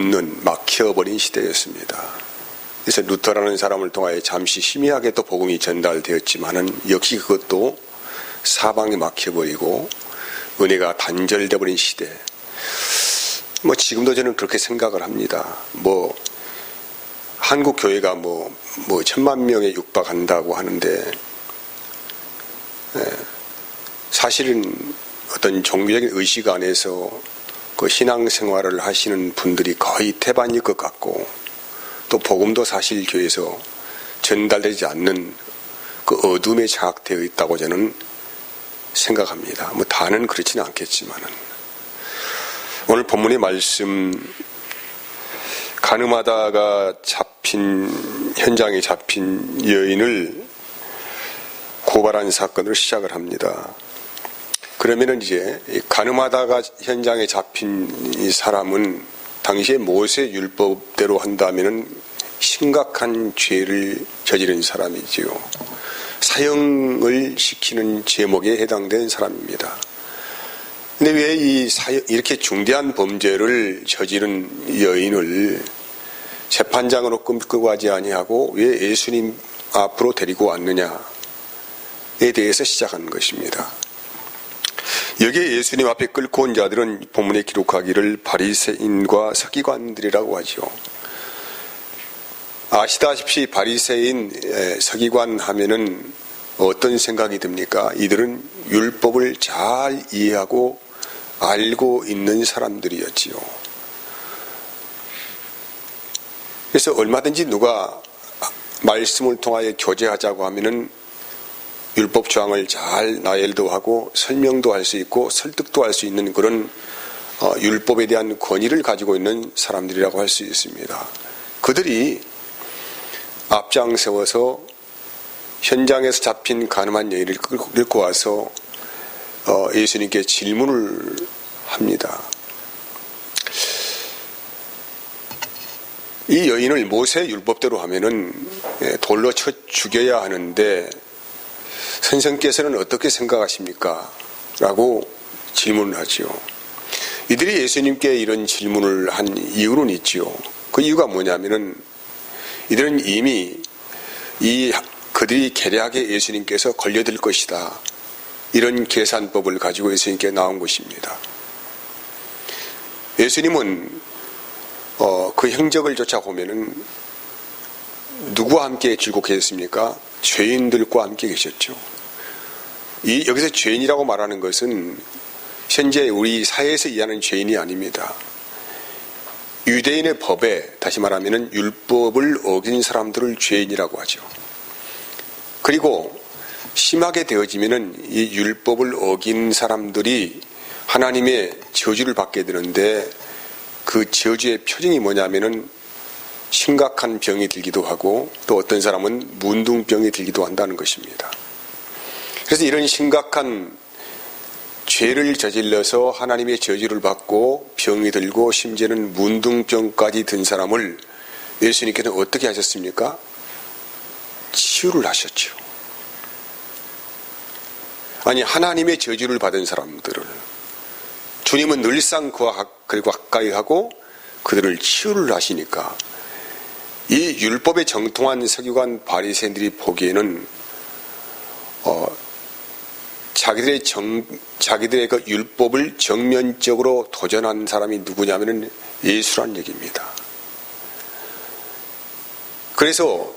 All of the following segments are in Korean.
막혀버린 시대였습니다. 그래서 루터라는 사람을 통하여 잠시 희미하게 또 복음이 전달되었지만은 역시 그것도 사방에 막혀버리고 은혜가 단절되어버린 시대. 지금도 저는 그렇게 생각을 합니다. 한국 교회가 1,000만 명에 육박한다고 하는데, 사실은 어떤 종교적인 의식 안에서 그 신앙생활을 하시는 분들이 거의 태반일 것 같고, 또 복음도 사실 교회에서 전달되지 않는 그 어둠에 장악되어 있다고 저는 생각합니다. 다는 그렇지는 않겠지만은. 오늘 본문의 말씀, 가늠하다가 현장에 잡힌 여인을 고발한 사건으로 시작을 합니다. 그러면은 이제 가늠하다가 현장에 잡힌 이 사람은 당시에 모세 율법대로 한다면은 심각한 죄를 저지른 사람이지요. 사형을 시키는 제목에 해당된 사람입니다. 근데 왜 이렇게 중대한 범죄를 저지른 여인을 재판장으로 끌고 가지 아니하고 왜 예수님 앞으로 데리고 왔느냐에 대해서 시작한 것입니다. 여기에 예수님 앞에 끌고 온 자들은 본문에 기록하기를 바리새인과 서기관들이라고 하죠. 아시다시피 바리새인, 서기관 하면은 어떤 생각이 듭니까? 이들은 율법을 잘 이해하고 알고 있는 사람들이었지요. 그래서 얼마든지 누가 말씀을 통하여 교제하자고 하면은 율법 조항을 잘 나열도 하고 설명도 할 수 있고 설득도 할 수 있는 그런 율법에 대한 권위를 가지고 있는 사람들이라고 할 수 있습니다. 그들이 앞장세워서 현장에서 잡힌 가늠한 여인을 끌고 와서 예수님께 질문을 합니다. 이 여인을 모세 율법대로 하면은 돌로 쳐 죽여야 하는데 선생께서는 어떻게 생각하십니까? 라고 질문을 하지요. 이들이 예수님께 이런 질문을 한 이유는 있지요. 그 이유가 뭐냐면은 이들은 이미 그들이 계략에 예수님께서 걸려들 것이다. 이런 계산법을 가지고 예수님께 나온 것입니다. 예수님은 그 행적을 쫓아보면은 누구와 함께 길고 계셨습니까? 죄인들과 함께 계셨죠. 여기서 죄인이라고 말하는 것은 현재 우리 사회에서 이해하는 죄인이 아닙니다. 유대인의 법에, 다시 말하면 율법을 어긴 사람들을 죄인이라고 하죠. 그리고 심하게 되어지면은 이 율법을 어긴 사람들이 하나님의 저주를 받게 되는데, 그 저주의 표징이 뭐냐면은 심각한 병이 들기도 하고 또 어떤 사람은 문둥병이 들기도 한다는 것입니다. 그래서 이런 심각한 죄를 저질러서 하나님의 저주를 받고 병이 들고 심지어는 문둥병까지 든 사람을 예수님께서 어떻게 하셨습니까? 치유를 하셨죠. 아니, 하나님의 저주를 받은 사람들을 주님은 늘상 그와 그리고 가까이 하고 그들을 치유를 하시니까 이 율법에 정통한 서기관 바리새인들이 보기에는 자기들의 그 율법을 정면적으로 도전한 사람이 누구냐면은 예수란 얘기입니다. 그래서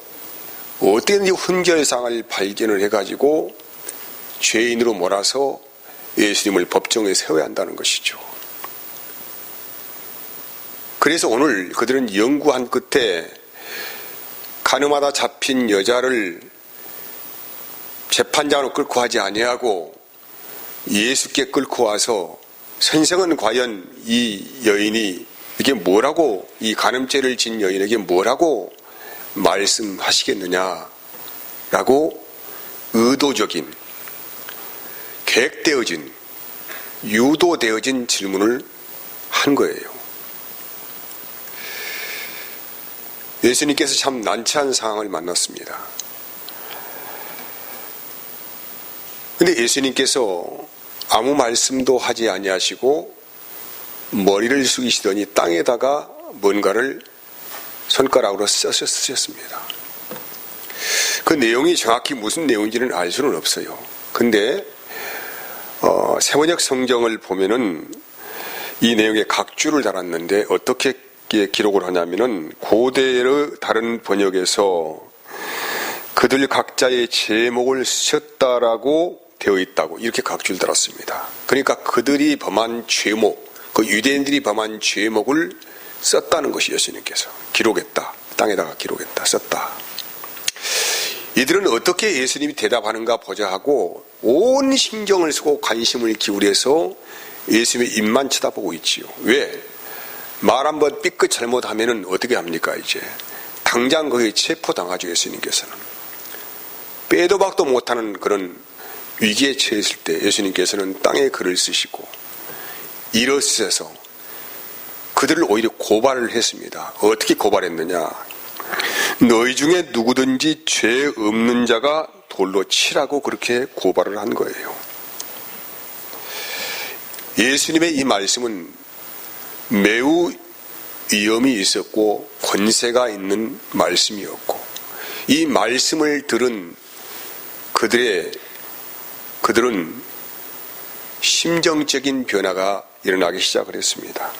어떻게든지 훈결상을 발견을 해가지고 죄인으로 몰아서 예수님을 법정에 세워야 한다는 것이죠. 그래서 오늘 그들은 연구한 끝에 가늠하다 잡힌 여자를 재판장으로 끌고 하지 아니하고 예수께 끌고 와서 선생은 과연 이 여인이 이게 뭐라고, 이 간음죄를 진 여인에게 뭐라고 말씀하시겠느냐라고 의도적인, 계획되어진, 유도되어진 질문을 한 거예요. 예수님께서 참 난처한 상황을 만났습니다. 그런데 예수님께서 아무 말씀도 하지 아니하시고 머리를 숙이시더니 땅에다가 뭔가를 손가락으로 쓰셨습니다. 그 내용이 정확히 무슨 내용인지는 알 수는 없어요. 근데 세번역 성경을 보면은 이 내용에 각주를 달았는데 어떻게 기록을 하냐면은 고대의 다른 번역에서 그들 각자의 제목을 쓰셨다라고 되어 있다고 이렇게 각주를 달았습니다. 그러니까 그들이 범한 죄목, 그 유대인들이 범한 죄목을 썼다는 것이 예수님께서 기록했다. 땅에다가 기록했다. 썼다. 이들은 어떻게 예수님이 대답하는가 보자 하고 온 신경을 쓰고 관심을 기울여서 예수님의 입만 쳐다보고 있지요. 왜? 말 한번 삐끗 잘못하면은 어떻게 합니까 이제? 당장 거기에 체포당하죠. 예수님께서는. 빼도 박도 못하는 그런 위기에 처했을 때 예수님께서는 땅에 글을 쓰시고 일어서서 그들을 오히려 고발을 했습니다. 어떻게 고발했느냐? 너희 중에 누구든지 죄 없는 자가 돌로 치라고 그렇게 고발을 한 거예요. 예수님의 이 말씀은 매우 위험이 있었고 권세가 있는 말씀이었고 이 말씀을 들은 그들은 심정적인 변화가 일어나기 시작을 했습니다.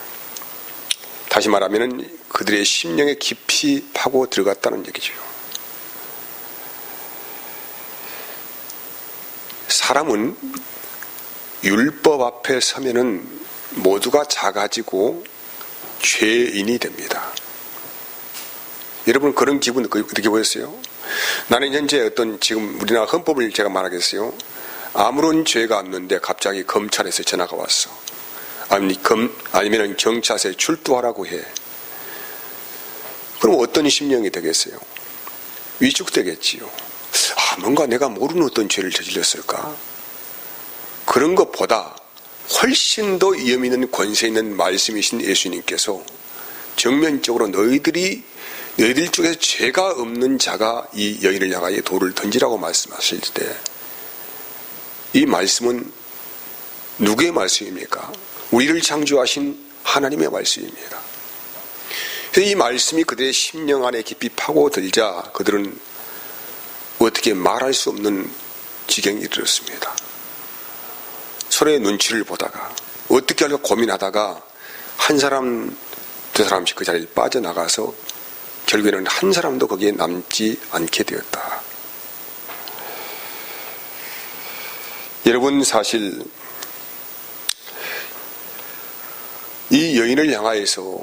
다시 말하면 그들의 심령에 깊이 파고 들어갔다는 얘기죠. 사람은 율법 앞에 서면은 모두가 작아지고 죄인이 됩니다. 여러분 그런 기분 어떻게 보였어요? 나는 현재 지금 우리나라 헌법을 제가 말하겠어요. 아무런 죄가 없는데 갑자기 검찰에서 전화가 왔어. 아니면 경찰서에 출두하라고 해. 그럼 어떤 심령이 되겠어요? 위축되겠지요. 뭔가 내가 모르는 어떤 죄를 저질렀을까? 그런 것보다 훨씬 더 위험 있는 권세 있는 말씀이신 예수님께서 정면적으로 너희들 중에서 죄가 없는 자가 이 여인을 향하여 돌을 던지라고 말씀하실 때 이 말씀은 누구의 말씀입니까? 우리를 창조하신 하나님의 말씀입니다. 그래서 이 말씀이 그들의 심령 안에 깊이 파고들자 그들은 어떻게 말할 수 없는 지경에 이르렀습니다. 서로의 눈치를 보다가 어떻게 할까 고민하다가 한 사람 두 사람씩 그 자리를 빠져나가서 결국에는 한 사람도 거기에 남지 않게 되었다. 여러분 사실 이 여인을 향하여서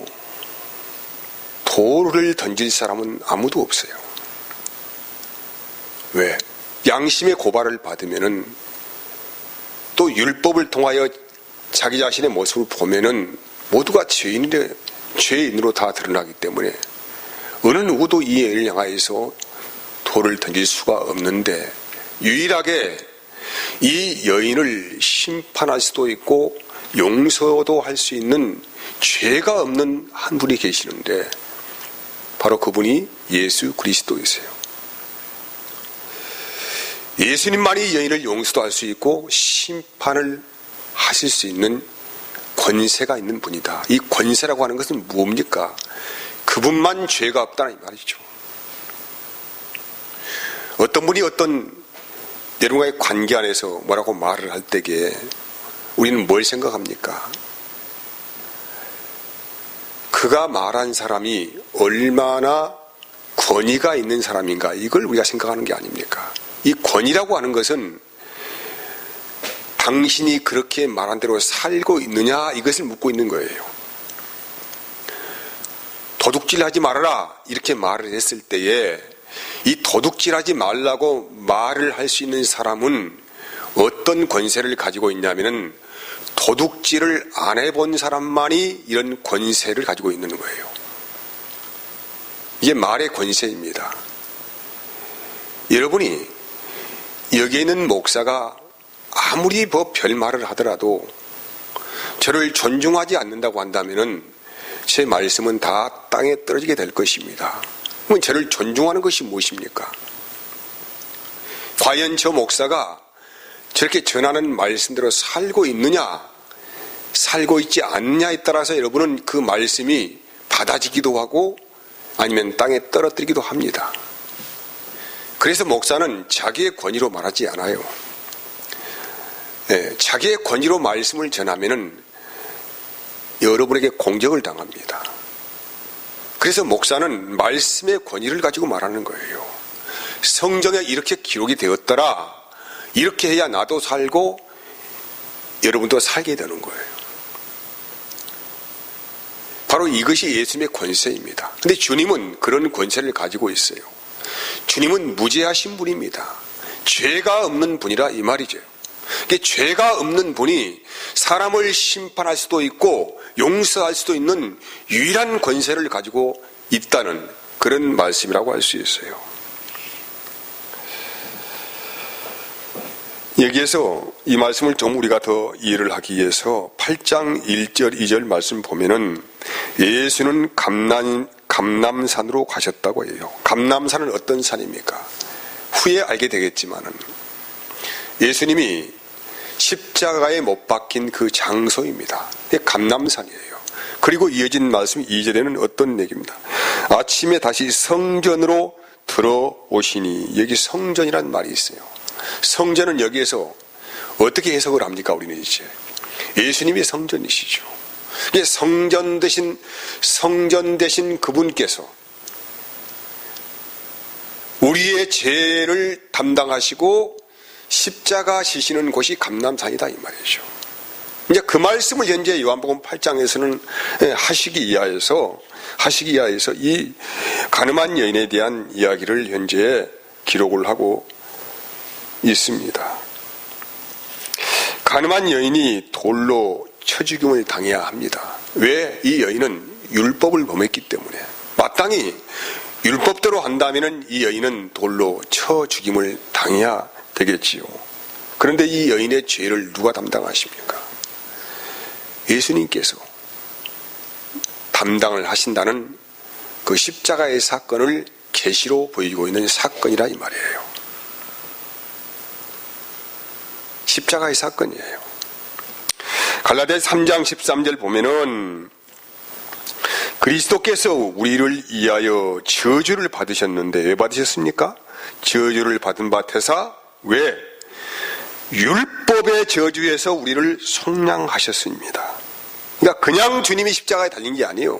돌을 던질 사람은 아무도 없어요. 왜? 양심의 고발을 받으면은 또 율법을 통하여 자기 자신의 모습을 보면은 모두가 죄인으로 다 드러나기 때문에 어느 누구도 이 여인을 향하여서 돌을 던질 수가 없는데 유일하게 이 여인을 심판할 수도 있고 용서도 할 수 있는 죄가 없는 한 분이 계시는데 바로 그분이 예수 그리스도이세요. 예수님만이 여인을 용서도 할 수 있고 심판을 하실 수 있는 권세가 있는 분이다. 이 권세라고 하는 것은 뭡니까? 그분만 죄가 없다는 말이죠. 어떤 분이 여러분과의 관계 안에서 뭐라고 말을 할 때에 우리는 뭘 생각합니까? 그가 말한 사람이 얼마나 권위가 있는 사람인가 이걸 우리가 생각하는 게 아닙니까? 이 권위라고 하는 것은 당신이 그렇게 말한 대로 살고 있느냐 이것을 묻고 있는 거예요. 도둑질하지 말아라 이렇게 말을 했을 때에 이 도둑질하지 말라고 말을 할 수 있는 사람은 어떤 권세를 가지고 있냐면은 도둑질을 안 해본 사람만이 이런 권세를 가지고 있는 거예요. 이게 말의 권세입니다. 여러분이 여기에 있는 목사가 아무리 별 말을 하더라도 저를 존중하지 않는다고 한다면은 제 말씀은 다 땅에 떨어지게 될 것입니다. 그럼 저를 존중하는 것이 무엇입니까? 과연 저 목사가 저렇게 전하는 말씀대로 살고 있느냐, 살고 있지 않느냐에 따라서 여러분은 그 말씀이 받아지기도 하고 아니면 땅에 떨어뜨리기도 합니다. 그래서 목사는 자기의 권위로 말하지 않아요. 자기의 권위로 말씀을 전하면은 여러분에게 공격을 당합니다. 그래서 목사는 말씀의 권위를 가지고 말하는 거예요. 성경에 이렇게 기록이 되었더라. 이렇게 해야 나도 살고 여러분도 살게 되는 거예요. 바로 이것이 예수님의 권세입니다. 근데 주님은 그런 권세를 가지고 있어요. 주님은 무죄하신 분입니다. 죄가 없는 분이라 이 말이죠. 죄가 없는 분이 사람을 심판할 수도 있고 용서할 수도 있는 유일한 권세를 가지고 있다는 그런 말씀이라고 할 수 있어요. 여기에서 이 말씀을 좀 우리가 더 이해를 하기 위해서 8장 1절 2절 말씀 보면은 예수는 감람산으로 가셨다고 해요. 감람산은 어떤 산입니까? 후에 알게 되겠지만은 예수님이 십자가에 못 박힌 그 장소입니다. 감람산이에요. 그리고 이어진 말씀 2절에는 어떤 얘기입니다. 아침에 다시 성전으로 들어오시니, 여기 성전이라는 말이 있어요. 성전은 여기에서 어떻게 해석을 합니까? 우리는 이제 예수님이 성전이시죠. 성전 대신 그분께서 우리의 죄를 담당하시고 십자가 지시는 곳이 감람산이다 이 말이죠. 이제 그 말씀을 현재 요한복음 8장에서는 하시기 이하에서 이 가늠한 여인에 대한 이야기를 현재 기록을 하고 있습니다. 가늠한 여인이 돌로 쳐 죽임을 당해야 합니다. 왜? 이 여인은 율법을 범했기 때문에. 마땅히 율법대로 한다면 이 여인은 돌로 쳐 죽임을 당해야 되겠지요. 그런데 이 여인의 죄를 누가 담당하십니까? 예수님께서 담당을 하신다는 그 십자가의 사건을 계시로 보이고 있는 사건이라 이 말이에요. 십자가의 사건이에요. 갈라디아서 3장 13절 보면은 그리스도께서 우리를 위하여 저주를 받으셨는데 왜 받으셨습니까? 저주를 받은 바 태사 왜? 율법의 저주에서 우리를 속량하셨습니다. 그러니까 그냥 주님이 십자가에 달린 게 아니에요.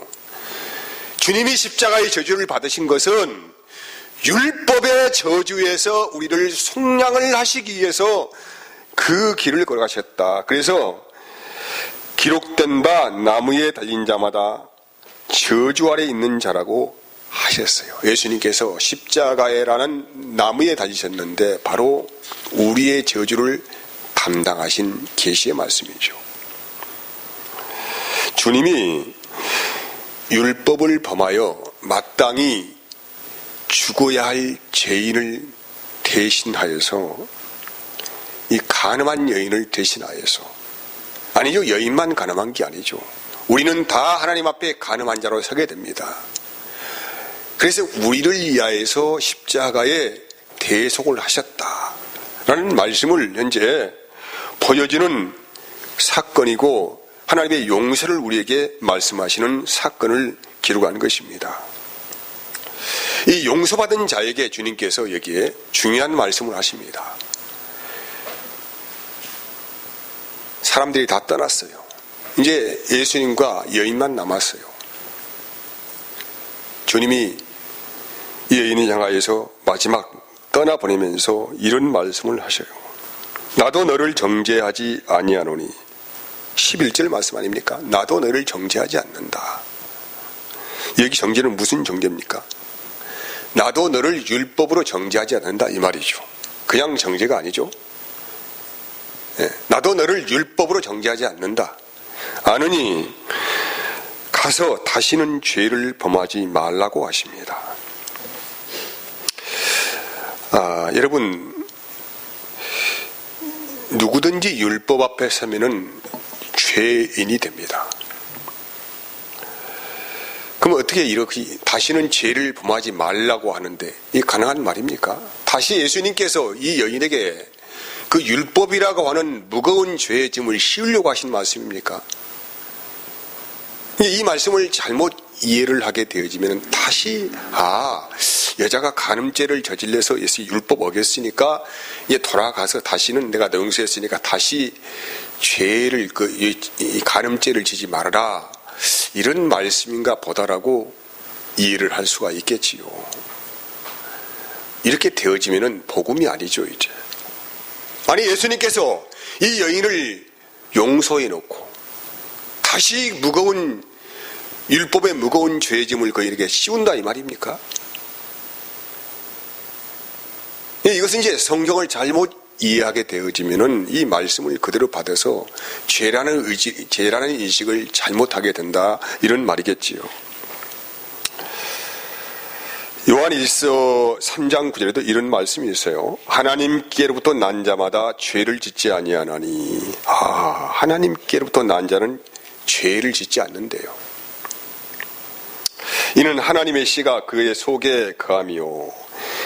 주님이 십자가의 저주를 받으신 것은 율법의 저주에서 우리를 속량을 하시기 위해서 그 길을 걸어가셨다. 그래서 기록된 바 나무에 달린 자마다 저주 아래 있는 자라고 하셨어요. 예수님께서 십자가에라는 나무에 달리셨는데 바로 우리의 저주를 담당하신 계시의 말씀이죠. 주님이 율법을 범하여 마땅히 죽어야 할 죄인을 대신하여서 이 가늠한 여인을 대신하여서, 아니죠, 여인만 가늠한 게 아니죠. 우리는 다 하나님 앞에 가늠한 자로 서게 됩니다. 그래서 우리를 위하여서 십자가에 대속을 하셨다라는 말씀을 현재 보여주는 사건이고 하나님의 용서를 우리에게 말씀하시는 사건을 기록한 것입니다. 이 용서받은 자에게 주님께서 여기에 중요한 말씀을 하십니다. 사람들이 다 떠났어요. 이제 예수님과 여인만 남았어요. 주님이 이 여인을 향하여서 마지막 떠나보내면서 이런 말씀을 하셔요. 나도 너를 정죄하지 아니하노니. 11절 말씀 아닙니까? 나도 너를 정죄하지 않는다. 여기 정죄는 무슨 정죄입니까? 나도 너를 율법으로 정죄하지 않는다 이 말이죠. 그냥 정죄가 아니죠. 나도 너를 율법으로 정죄하지 않는다. 아느니 가서 다시는 죄를 범하지 말라고 하십니다. 여러분, 누구든지 율법 앞에 서면은 죄인이 됩니다. 그럼 어떻게 이렇게 다시는 죄를 범하지 말라고 하는데 이게 가능한 말입니까? 다시 예수님께서 이 여인에게 그 율법이라고 하는 무거운 죄의 짐을 씌우려고 하신 말씀입니까? 이 말씀을 잘못 이해를 하게 되어지면 다시 여자가 간음죄를 저질러서 율법 어겼으니까 돌아가서 다시는 내가 능수했으니까 다시 죄를 이 간음죄를 지지 말아라, 이런 말씀인가 보다라고 이해를 할 수가 있겠지요. 이렇게 되어지면은 복음이 아니죠. 이제 아니, 예수님께서 이 여인을 용서해 놓고 다시 무거운 율법의 무거운 죄짐을 그에게 씌운다 이 말입니까? 이것은 이제 성경을 잘못 이해하게 되어지면은 이 말씀을 그대로 받아서 죄라는 인식을 잘못하게 된다, 이런 말이겠지요. 요한일서 3장 9절에도 이런 말씀이 있어요. 하나님께로부터 난 자마다 죄를 짓지 아니하나니. 하나님께로부터 난 자는 죄를 짓지 않는데요. 이는 하나님의 씨가 그의 속에 거하며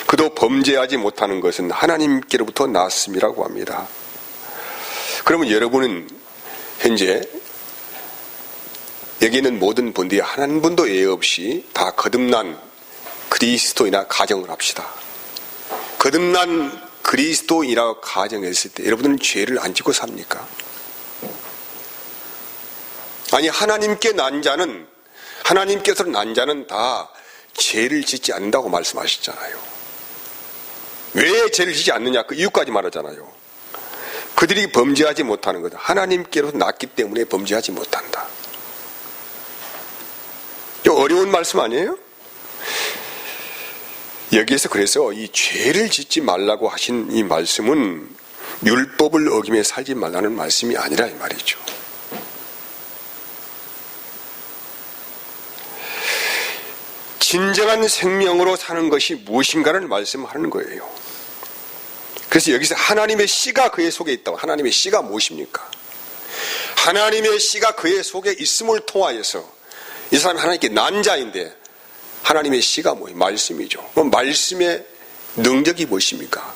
그도 범죄하지 못하는 것은 하나님께로부터 났음이라고 합니다. 그러면 여러분은 현재 여기 있는 모든 분들이 한 분도 예외 없이 다 거듭난 그리스도인이나 가정을 합시다. 거듭난 그리스도인이라고 가정했을 때 여러분은 죄를 안 짓고 삽니까? 아니, 하나님께서 난 자는 다 죄를 짓지 않는다고 말씀하셨잖아요. 왜 죄를 짓지 않느냐, 그 이유까지 말하잖아요. 그들이 범죄하지 못하는 거다. 하나님께로서 났기 때문에 범죄하지 못한다. 어려운 말씀 아니에요? 여기에서 그래서 이 죄를 짓지 말라고 하신 이 말씀은 율법을 어기며 살지 말라는 말씀이 아니라 이 말이죠. 진정한 생명으로 사는 것이 무엇인가를 말씀하는 거예요. 그래서 여기서 하나님의 씨가 그의 속에 있다고. 하나님의 씨가 무엇입니까? 하나님의 씨가 그의 속에 있음을 통하여서 이 사람이 하나님께 난 자인데 하나님의 씨가 뭐예요? 말씀이죠. 그럼 말씀의 능력이 무엇입니까?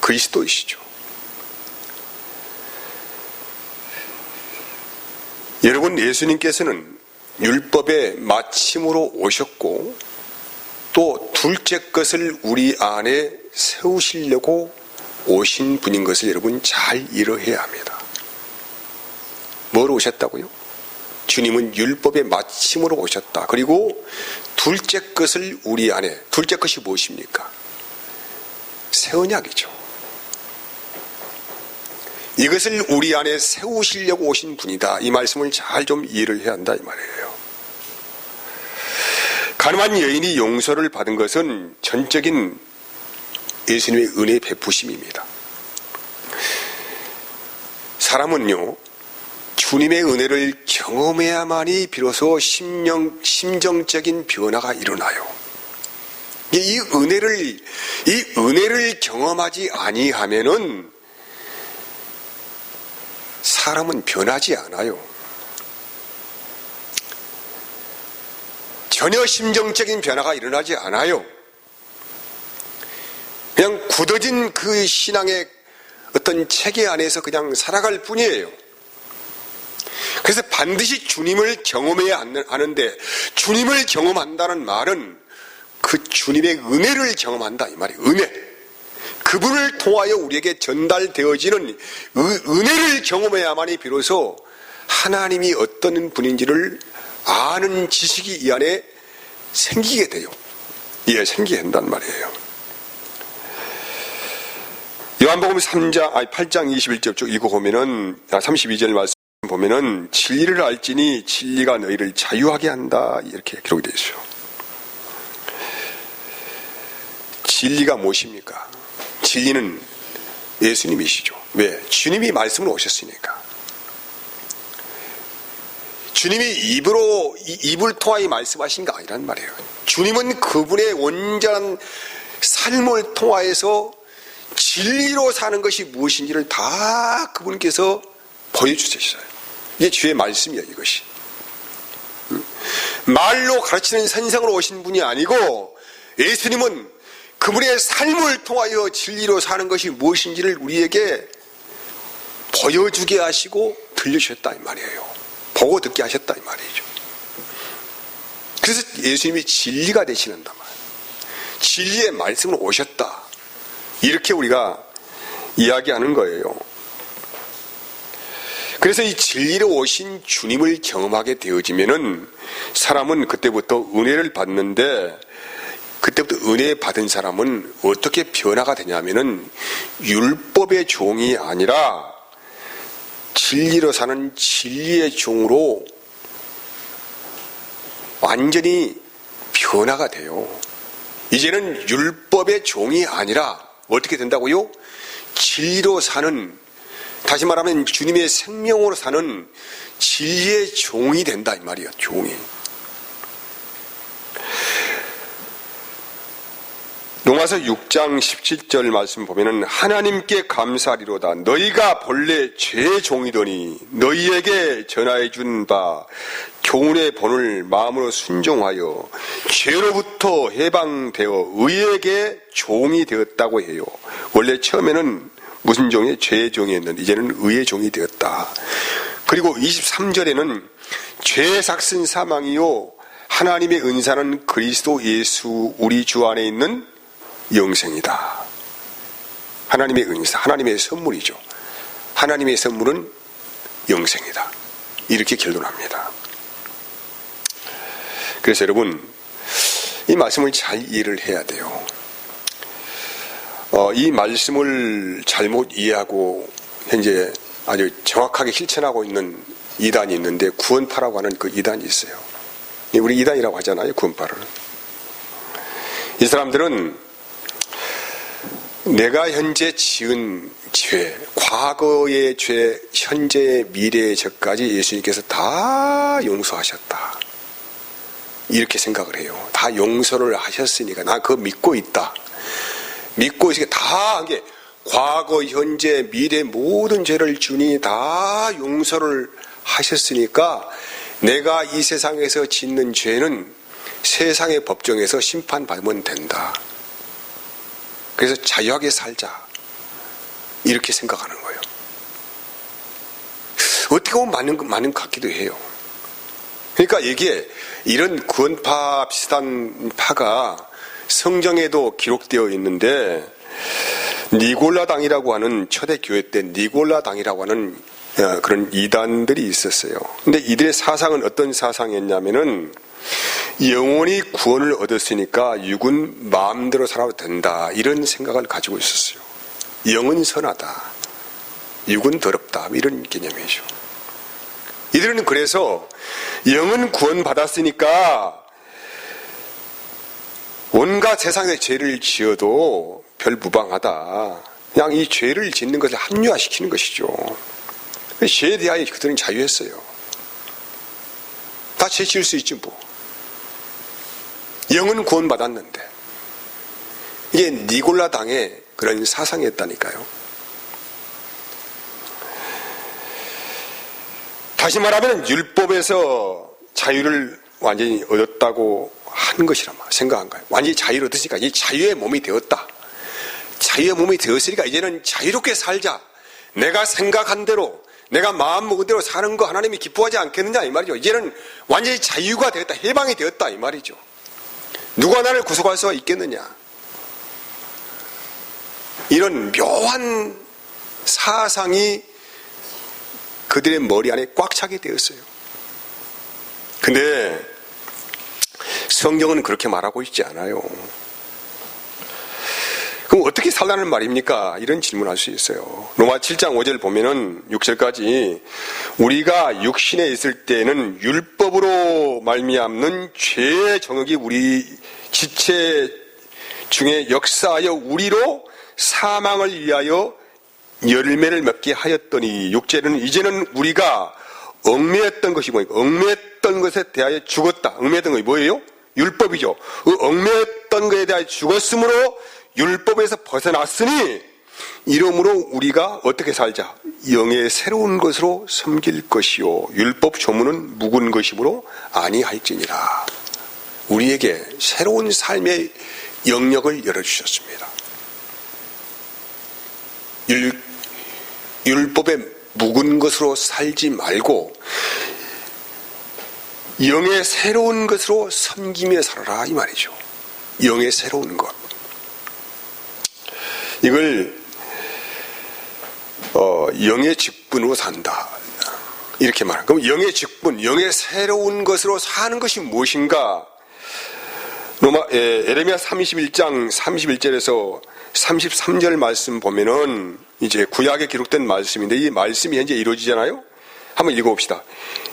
그리스도이시죠. 여러분, 예수님께서는 율법의 마침으로 오셨고 또 둘째 것을 우리 안에 세우시려고 오신 분인 것을 여러분 잘 이해해야 합니다. 뭐로 오셨다고요? 주님은 율법의 마침으로 오셨다. 그리고 둘째 것을 우리 안에, 둘째 것이 무엇입니까? 새 언약이죠. 이것을 우리 안에 세우시려고 오신 분이다. 이 말씀을 잘 좀 이해를 해야 한다 이 말이에요. 가늠한 여인이 용서를 받은 것은 전적인 예수님의 은혜의 베푸심입니다. 사람은요, 주님의 은혜를 경험해야만이 비로소 심정적인 변화가 일어나요. 이 은혜를 경험하지 아니하면은 사람은 변하지 않아요. 전혀 심정적인 변화가 일어나지 않아요. 그냥 굳어진 그 신앙의 어떤 체계 안에서 그냥 살아갈 뿐이에요. 그래서 반드시 주님을 경험해야 하는데, 주님을 경험한다는 말은 그 주님의 은혜를 경험한다 이 말이에요. 은혜. 그분을 통하여 우리에게 전달되어지는 은혜를 경험해야만이 비로소 하나님이 어떤 분인지를 아는 지식이 이 안에 생기게 돼요. 생기게 된단 말이에요. 요한복음 8장 21절 이거 보면은 32절 말씀 보면은 진리를 알지니 진리가 너희를 자유하게 한다 이렇게 기록이 되어 있어요. 진리가 무엇입니까? 진리는 예수님이시죠. 왜? 주님이 말씀으로 오셨으니까. 주님이 입을 통하여 말씀하신 게 아니란 말이에요. 주님은 그분의 온전한 삶을 통하여서 진리로 사는 것이 무엇인지를 다 그분께서 보여주셨어요. 이게 주의 말씀이에요, 이것이. 말로 가르치는 선생으로 오신 분이 아니고 예수님은 그분의 삶을 통하여 진리로 사는 것이 무엇인지를 우리에게 보여주게 하시고 들려주셨다 이 말이에요. 보고 듣게 하셨다 이 말이죠. 그래서 예수님이 진리가 되시는다 말이에요. 진리의 말씀으로 오셨다. 이렇게 우리가 이야기하는 거예요. 그래서 이 진리로 오신 주님을 경험하게 되어지면은 사람은 그때부터 은혜를 받는데, 그때부터 은혜 받은 사람은 어떻게 변화가 되냐면은 율법의 종이 아니라 진리로 사는 진리의 종으로 완전히 변화가 돼요. 이제는 율법의 종이 아니라 어떻게 된다고요? 진리로 사는, 다시 말하면 주님의 생명으로 사는 진리의 종이 된다 이 말이에요. 종이. 로마서 6장 17절 말씀 보면은 하나님께 감사하리로다. 너희가 본래 죄의 종이더니 너희에게 전하여 준 바 교훈의 본을 마음으로 순종하여 죄로부터 해방되어 의에게 종이 되었다고 해요. 원래 처음에는 무슨 종이? 죄의 종이었는데 이제는 의의 종이 되었다. 그리고 23절에는 죄의 삭슨 사망이요 하나님의 은사는 그리스도 예수 우리 주 안에 있는 영생이다. 하나님의 은사, 하나님의 선물이죠. 하나님의 선물은 영생이다. 이렇게 결론합니다. 그래서 여러분, 이 말씀을 잘 이해를 해야 돼요. 이 말씀을 잘못 이해하고 현재 아주 정확하게 실천하고 있는 이단이 있는데 구원파라고 하는 그 이단이 있어요. 우리 이단이라고 하잖아요. 구원파를. 이 사람들은 내가 현재 지은 죄, 과거의 죄, 현재의 미래의 죄까지 예수님께서 다 용서하셨다. 이렇게 생각을 해요. 다 용서를 하셨으니까 나 그거 믿고 있다. 믿고 있으니까 다 한 게 과거, 현재, 미래 모든 죄를 주님이 다 용서를 하셨으니까 내가 이 세상에서 짓는 죄는 세상의 법정에서 심판받으면 된다. 그래서 자유하게 살자. 이렇게 생각하는 거예요. 어떻게 보면 많은 것 같기도 해요. 그러니까 이게 이런 구원파 비슷한 파가 성경에도 기록되어 있는데 니골라당이라고 하는 초대교회 때 니골라당이라고 하는 그런 이단들이 있었어요. 근데 이들의 사상은 어떤 사상이었냐면은 영원히 구원을 얻었으니까 육은 마음대로 살아도 된다. 이런 생각을 가지고 있었어요. 영은 선하다. 육은 더럽다. 이런 개념이죠. 이들은 그래서 영은 구원받았으니까 온갖 세상의 죄를 지어도 별 무방하다. 그냥 이 죄를 짓는 것을 합리화시키는 것이죠. 죄에 대하여 그들은 자유했어요. 다 죄 지을 수 있지 뭐. 영은 구원받았는데. 이게 니골라당의 그런 사상이었다니까요. 다시 말하면 율법에서 자유를 완전히 얻었다고 한 것이란 말 생각한 거예요. 완전히 자유를 얻으니까 이 자유의 몸이 되었다. 자유의 몸이 되었으니까 이제는 자유롭게 살자. 내가 생각한 대로, 내가 마음 먹은 대로 사는 거 하나님이 기뻐하지 않겠느냐 이 말이죠. 이제는 완전히 자유가 되었다. 해방이 되었다 이 말이죠. 누가 나를 구속할 수가 있겠느냐. 이런 묘한 사상이 그들의 머리 안에 꽉 차게 되었어요. 근데 성경은 그렇게 말하고 있지 않아요. 그럼 어떻게 살라는 말입니까? 이런 질문을 할 수 있어요. 로마 7장 5절 보면은 6절까지 우리가 육신에 있을 때는 율법으로 말미암는 죄의 정욕이 우리 지체 중에 역사하여 우리로 사망을 위하여 열매를 맺게 하였더니 6절은 이제는 우리가 얽매였던 것이 뭐예요? 얽매였던 것에 대하여 죽었다. 얽매였던 것이 뭐예요? 율법이죠. 그 얽매였던 것에 대하여 죽었으므로 율법에서 벗어났으니 이러므로 우리가 어떻게 살자? 영의 새로운 것으로 섬길 것이요 율법 조문은 묵은 것이므로 아니할지니라. 우리에게 새로운 삶의 영역을 열어주셨습니다. 율법에 묵은 것으로 살지 말고 영의 새로운 것으로 섬기며 살아라 이 말이죠. 영의 새로운 것. 이걸 영의 직분으로 산다 이렇게 말합니다. 그럼 영의 직분, 영의 새로운 것으로 사는 것이 무엇인가? 에레미야 31장 31절에서 33절 말씀 보면은 이제 구약에 기록된 말씀인데 이 말씀이 현재 이루어지잖아요. 한번 읽어봅시다.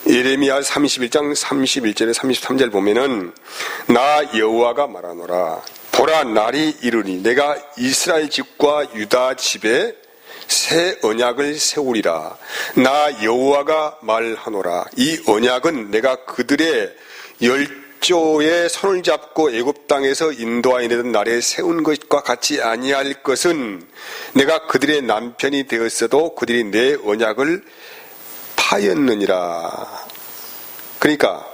에레미야 31장 31절에 33절 보면은 나 여호와가 말하노라. 보라 날이 이르니 내가 이스라엘 집과 유다 집에 새 언약을 세우리라. 나 여호와가 말하노라. 이 언약은 내가 그들의 열조의 손을 잡고 애굽 땅에서 인도하여 내던 날에 세운 것과 같이 아니할 것은 내가 그들의 남편이 되었어도 그들이 내 언약을 파였느니라. 그러니까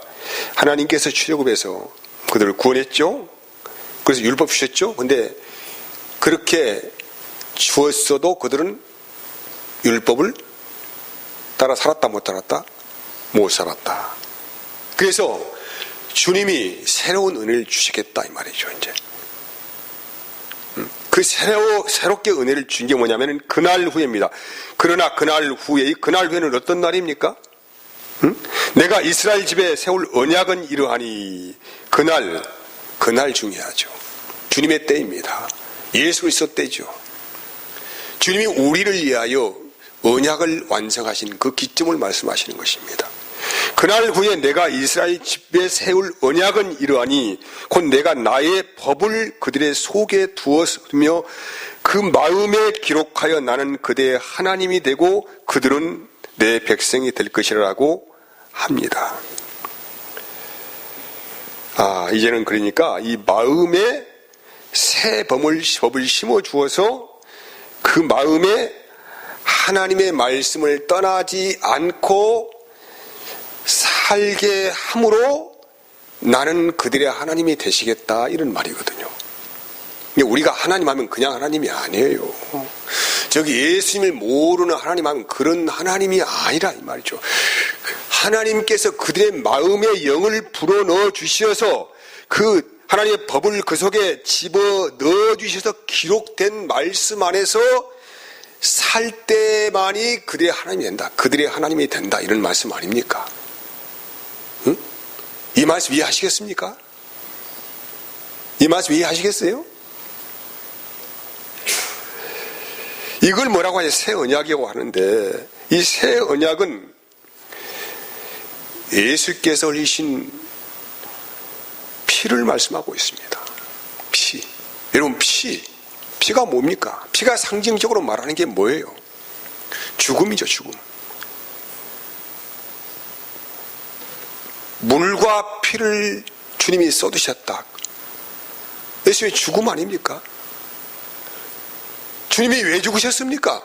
하나님께서 출애굽해서 그들을 구원했죠. 그래서 율법 주셨죠. 근데 그렇게 주었어도 그들은 율법을 따라 살았다 못 살았다? 못 살았다. 그래서 주님이 새로운 은혜를 주시겠다 이 말이죠. 이제 그 새롭게 은혜를 준 게 뭐냐면은 그날 후에입니다. 그러나 그날 후에는 어떤 날입니까? 내가 이스라엘 집에 세울 언약은 이러하니 그날 중요하죠. 주님의 때입니다. 예수 그리스도 때죠. 주님이 우리를 위하여 언약을 완성하신 그 기점을 말씀하시는 것입니다. 그날 후에 내가 이스라엘 집에 세울 언약은 이러하니 곧 내가 나의 법을 그들의 속에 두었으며 그 마음에 기록하여 나는 그들의 하나님이 되고 그들은 내 백성이 될 것이라고 합니다. 이제는 그러니까 이 마음에 새 법을 심어 주어서 그 마음에 하나님의 말씀을 떠나지 않고 살게 함으로 나는 그들의 하나님이 되시겠다 이런 말이거든요. 우리가 하나님 하면 그냥 하나님이 아니에요. 저기 예수님을 모르는 하나님 하면 그런 하나님이 아니라 이 말이죠. 하나님께서 그들의 마음에 영을 불어넣어 주셔서 그 하나님의 법을 그 속에 집어넣어 주셔서 기록된 말씀 안에서 살 때만이 그들의 하나님이 된다. 그들의 하나님이 된다. 이런 말씀 아닙니까? 응? 이 말씀 이해하시겠습니까? 이 말씀 이해하시겠어요? 이걸 뭐라고 하냐? 새 언약이라고 하는데 이 새 언약은 예수께서 흘리신 피를 말씀하고 있습니다. 피. 여러분 피가 뭡니까? 피가 상징적으로 말하는 게 뭐예요? 죽음이죠, 죽음. 물과 피를 주님이 쏟으셨다. 예수의 죽음 아닙니까? 주님이 왜 죽으셨습니까?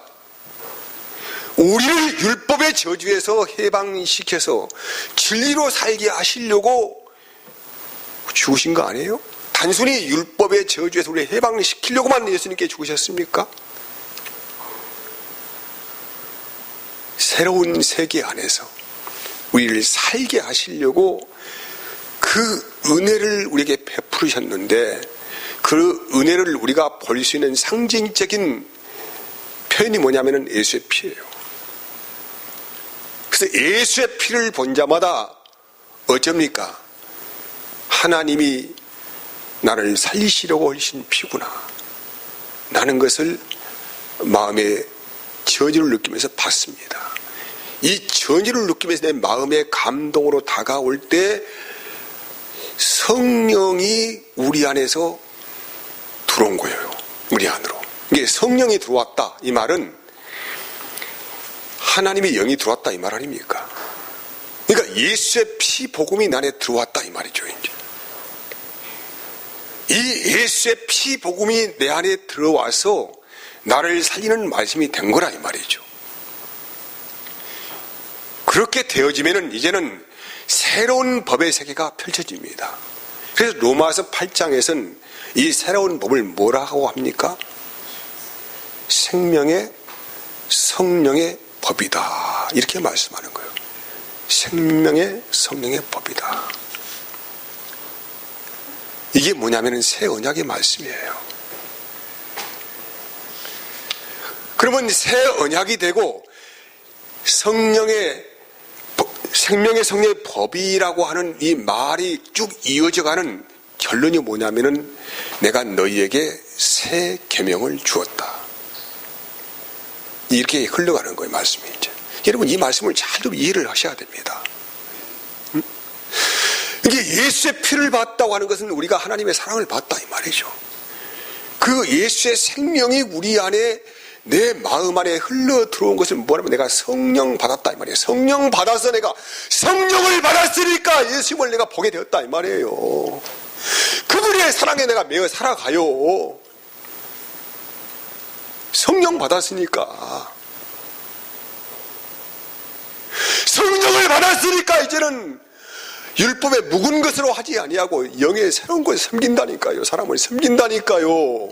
우리를 율법의 저주에서 해방시켜서 진리로 살게 하시려고 죽으신 거 아니에요? 단순히 율법의 저주에서 우리를 해방시키려고만 예수님께 죽으셨습니까? 새로운 세계 안에서 우리를 살게 하시려고 그 은혜를 우리에게 베푸셨는데 그 은혜를 우리가 볼 수 있는 상징적인 표현이 뭐냐면은 예수의 피예요. 그래서 예수의 피를 본 자마다 어쩝니까? 하나님이 나를 살리시려고 하신 피구나. 나는 것을 마음의 저주를 느끼면서 봤습니다. 이 저주를 느끼면서 내 마음의 감동으로 다가올 때 성령이 우리 안에서 들어온 거예요. 우리 안으로. 이게 성령이 들어왔다. 이 말은 하나님의 영이 들어왔다. 이 말 아닙니까? 그러니까 예수의 피 복음이 내 안에 들어왔다. 이 말이죠. 이제. 이 예수의 피 복음이 내 안에 들어와서 나를 살리는 말씀이 된 거라. 이 말이죠. 그렇게 되어지면은 이제는 새로운 법의 세계가 펼쳐집니다. 그래서 로마서 8장에서는 이 새로운 법을 뭐라고 합니까? 생명의 성령의 법이다. 이렇게 말씀하는 거예요. 생명의 성령의 법이다. 이게 뭐냐면 새 언약의 말씀이에요. 그러면 새 언약이 되고 성령의 생명의 성령의 법이라고 하는 이 말이 쭉 이어져가는 결론이 뭐냐면은 내가 너희에게 새 계명을 주었다. 이렇게 흘러가는 거예요, 말씀이 이제. 여러분 이 말씀을 잘 좀 이해를 하셔야 됩니다. 이게 예수의 피를 받았다고 하는 것은 우리가 하나님의 사랑을 받았다 이 말이죠. 그 예수의 생명이 우리 안에 내 마음 안에 흘러 들어온 것을 뭐냐면 내가 성령 받았다 이 말이에요. 성령 받아서 내가 성령을 받았으니까 예수님을 내가 보게 되었다 이 말이에요. 그분의 사랑에 내가 매어 살아가요. 성령 받았으니까. 성령을 받았으니까 이제는 율법의 묵은 것으로 하지 아니하고 영의 새로운 것을 섬긴다니까요. 사람을 섬긴다니까요.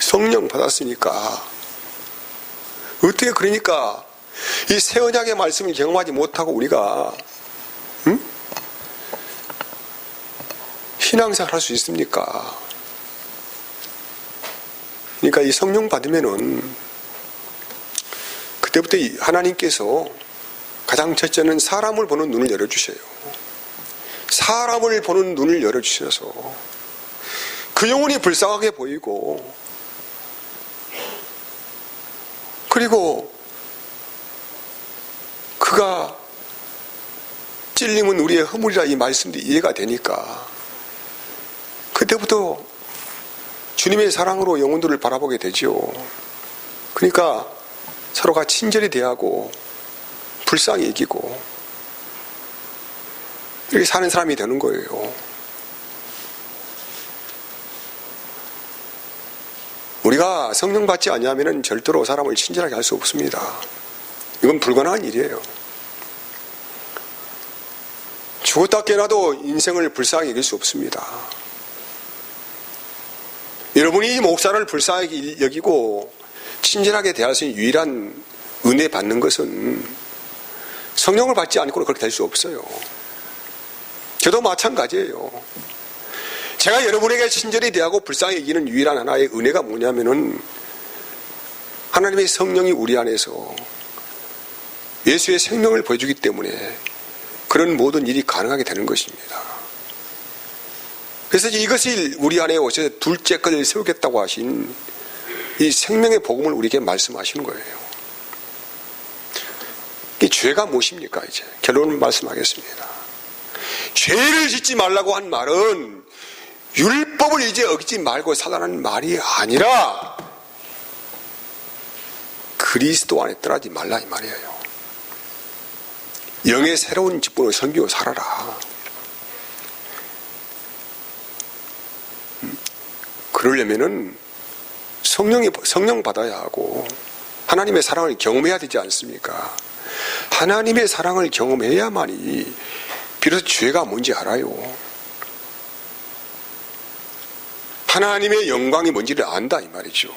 성령 받았으니까. 어떻게 그러니까 이 새 언약의 말씀을 경험하지 못하고 우리가 신앙생활 할 수 있습니까? 그러니까 이 성령 받으면은 그때부터 하나님께서 가장 첫째는 사람을 보는 눈을 열어주셔요. 사람을 보는 눈을 열어주셔서 그 영혼이 불쌍하게 보이고 그리고 그가 찔림은 우리의 허물이라 이 말씀도 이해가 되니까 그때부터 주님의 사랑으로 영혼들을 바라보게 되죠. 그러니까 서로가 친절히 대하고 불쌍히 여기고 이렇게 사는 사람이 되는 거예요. 우리가 성령 받지 아니하면 절대로 사람을 친절하게 할 수 없습니다. 이건 불가능한 일이에요. 죽었다 깨어나도 인생을 불쌍히 여길 수 없습니다. 여러분이 이 목사를 불쌍하게 여기고 친절하게 대할 수 있는 유일한 은혜 받는 것은 성령을 받지 않고는 그렇게 될 수 없어요. 저도 마찬가지예요. 제가 여러분에게 친절히 대하고 불쌍히 여기는 유일한 하나의 은혜가 뭐냐면은 하나님의 성령이 우리 안에서 예수의 생명을 보여주기 때문에 그런 모든 일이 가능하게 되는 것입니다. 그래서 이것이 우리 안에 오셔서 둘째 것을 세우겠다고 하신 이 생명의 복음을 우리에게 말씀하시는 거예요. 이 죄가 무엇입니까? 이제 결론을 말씀하겠습니다. 죄를 짓지 말라고 한 말은 율법을 이제 어기지 말고 살라는 말이 아니라 그리스도 안에 떠나지 말라 이 말이에요. 영의 새로운 직분을 섬기고 살아라. 그러려면은 성령 받아야 하고 하나님의 사랑을 경험해야 되지 않습니까? 하나님의 사랑을 경험해야만이 비로소 죄가 뭔지 알아요. 하나님의 영광이 뭔지를 안다 이 말이죠.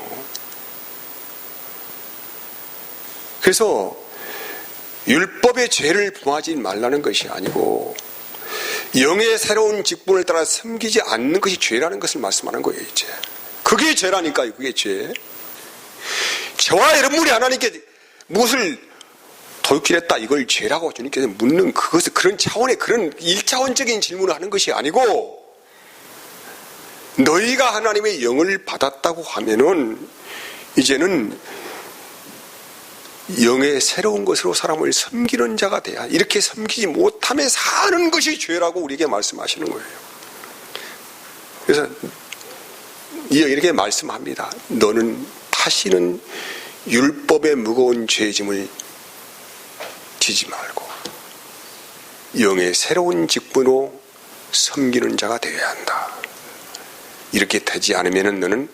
그래서 율법의 죄를 범하지 말라는 것이 아니고 영의 새로운 직분을 따라 섬기지 않는 것이 죄라는 것을 말씀하는 거예요. 이제 그게 죄라니까요. 그게 죄. 저와 여러분이 하나님께 무엇을 도둑질했다 이걸 죄라고 주님께서 묻는 그것을 그런 차원의 그런 1차원적인 질문을 하는 것이 아니고 너희가 하나님의 영을 받았다고 하면은 이제는 영의 새로운 것으로 사람을 섬기는 자가 돼야 이렇게 섬기지 못하며 사는 것이 죄라고 우리에게 말씀하시는 거예요. 그래서 이렇게 말씀합니다. 너는 다시는 율법의 무거운 죄짐을 지지 말고 영의 새로운 직분으로 섬기는 자가 되어야 한다. 이렇게 되지 않으면 너는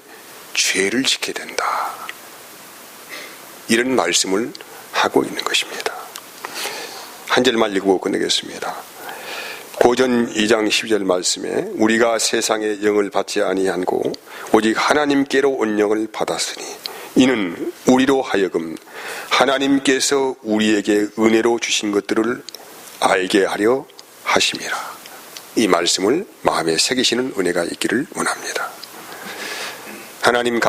죄를 짓게 된다. 이런 말씀을 하고 있는 것입니다. 한 절만 읽고 끝내겠습니다. 고전 2장 12절 말씀에 우리가 세상의 영을 받지 아니하고 오직 하나님께로 온 영을 받았으니 이는 우리로 하여금 하나님께서 우리에게 은혜로 주신 것들을 알게 하려 하심이라. 이 말씀을 마음에 새기시는 은혜가 있기를 원합니다. 하나님